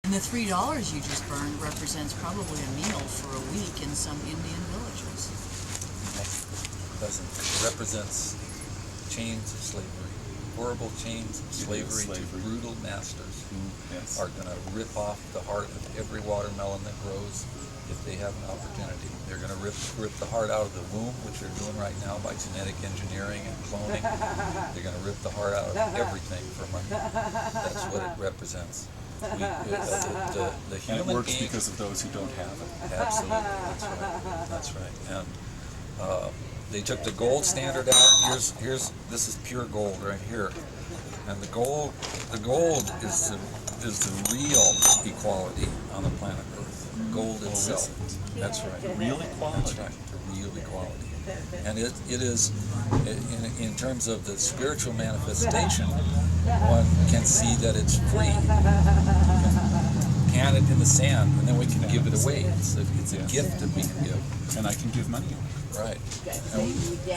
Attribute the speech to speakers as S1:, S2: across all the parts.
S1: And the $3 you just burned represents probably a meal for a week in some Indian villages.
S2: It doesn't. It represents chains of slavery. Horrible chains of slavery to brutal masters who are going to rip off the heart of every watermelon that grows if they have an opportunity. They're going to rip the heart out of the womb, which they're doing right now by genetic engineering and cloning. They're going to rip the heart out of everything for money. That's what it represents. The human
S3: and it works
S2: being,
S3: because of those who don't have it.
S2: absolutely, that's right. And they took the gold standard out. This is pure gold right here, and the gold is the real equality on the planet Earth. Gold itself. That's right.
S3: The real equality.
S2: That's right. The real equality. And it is, in terms of the spiritual manifestation, one can see that it's free. Can it in the sand, and then we can give it away. It's a gift that we can give.
S3: And I can give money away.
S2: Right.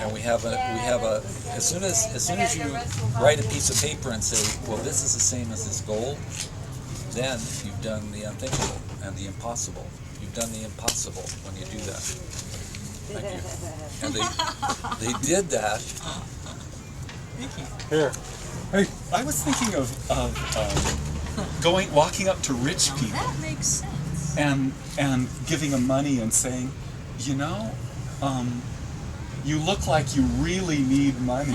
S2: And we have a as soon as you write a piece of paper and say, well, this is the same as this gold, then you've done the unthinkable and the impossible. You've done the impossible when you do that. Thank you. And they did that.
S3: Here. Hey, I was thinking of walking up to rich people.
S1: That makes sense.
S3: And giving them money and saying, you know, you look like you really need money.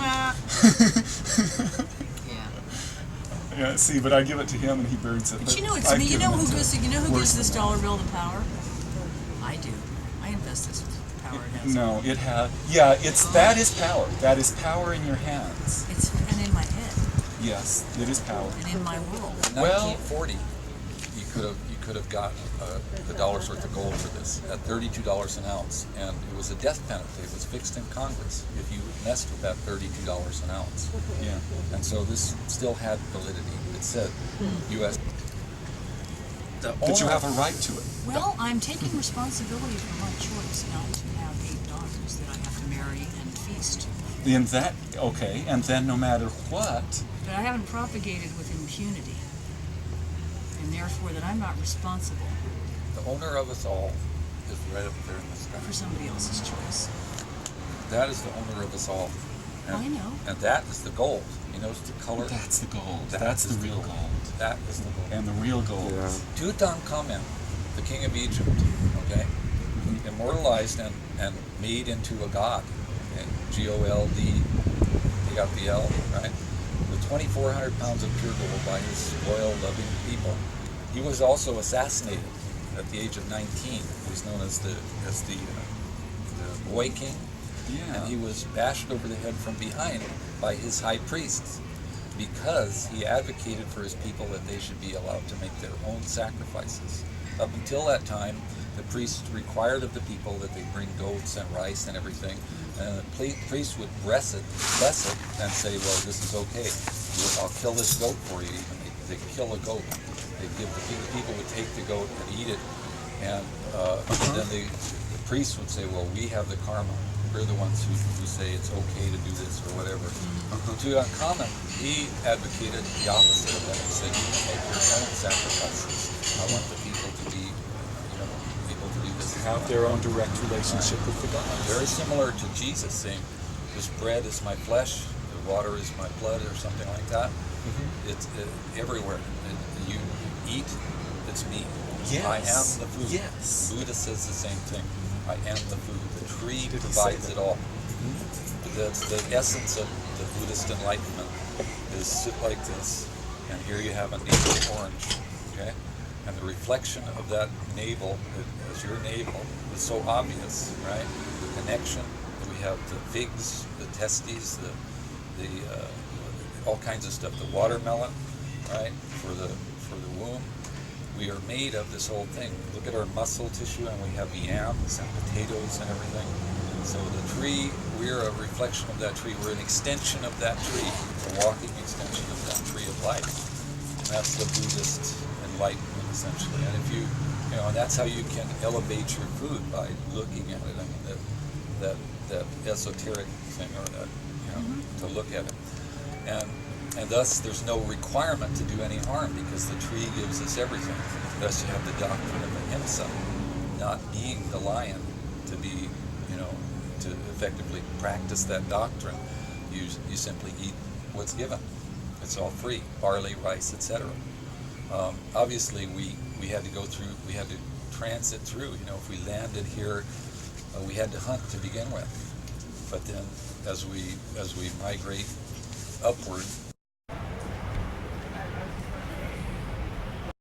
S3: Yeah, see, but I give it to him and he burns it.
S1: But you know, who gives this dollar bill the power? I do. I invest this power it has.
S3: No, it has. Yeah, that is power. That is power in your hands.
S1: And in my head.
S3: Yes, it is power.
S1: And in my world.
S2: In 1940, you could have got the dollar's worth of gold for this at $32 an ounce, and it was a death penalty. It was fixed in Congress if you messed with that $32 an ounce.
S3: Yeah.
S2: And so this still had validity. It said U.S.
S3: But you have a right to it.
S1: Well, I'm taking responsibility for my choice not to have 8 daughters that I have to marry and feast.
S3: And then no matter what.
S1: But I haven't propagated with impunity, and therefore that I'm not responsible.
S2: The owner of us all is right up there in the sky.
S1: For somebody else's choice.
S2: That is the owner of us all. And,
S1: I know.
S2: And that is the gold. You notice the color?
S3: That's the gold. That's the real gold.
S2: That is the gold.
S3: And the real gold.
S4: Yeah.
S2: Tutankhamun, the king of Egypt, okay, immortalized and made into a god. Okay? G-O-L-D, you got the L, right? With 2,400 pounds of pure gold by his loyal, loving people. He was also assassinated at the age of 19. He was known as the boy king.
S3: Yeah.
S2: And he was bashed over the head from behind by his high priests because he advocated for his people that they should be allowed to make their own sacrifices. Up until that time, the priests required of the people that they bring goats and rice and everything, and the priest would bless it, and say, well, this is okay. I'll kill this goat for you. Even they kill a goat. They give the people would take the goat and eat it, and then the priest would say, well, we have the karma. We're the ones who say it's okay to do this or whatever. Tutankhamun, he advocated the opposite of that. He said, you can make your own sacrifices. I want the people to be, able to do this.
S3: Have their own direct relationship with the gods.
S2: Very similar to Jesus saying, this bread is my flesh, the water is my blood, or something like that. It's everywhere. You eat, it's me.
S3: Yes.
S2: I am the food.
S3: Yes.
S2: Buddha says the same thing. I am the food. The tree provides it all. The essence of the Buddhist enlightenment is sit like this, and here you have a navel orange, okay? And the reflection of that navel, as your navel, is so obvious, right? The connection that we have the figs, the testes, the all kinds of stuff. The watermelon, right? For the womb. We are made of this whole thing. Look at our muscle tissue, and we have yams and potatoes and everything. So the tree, we're a reflection of that tree. We're an extension of that tree, a walking extension of that tree of life. And that's the Buddhist enlightenment, essentially. And if and that's how you can elevate your food, by looking at it. I mean, that esoteric thing, or that, to look at it. And And thus, there's no requirement to do any harm because the tree gives us everything. Thus, you have the doctrine of ahimsa, not being the lion, to be, to effectively practice that doctrine. You simply eat what's given. It's all free, barley, rice, etc. Obviously, we had to go through, we had to transit through. If we landed here, we had to hunt to begin with. But then, as we migrate upward,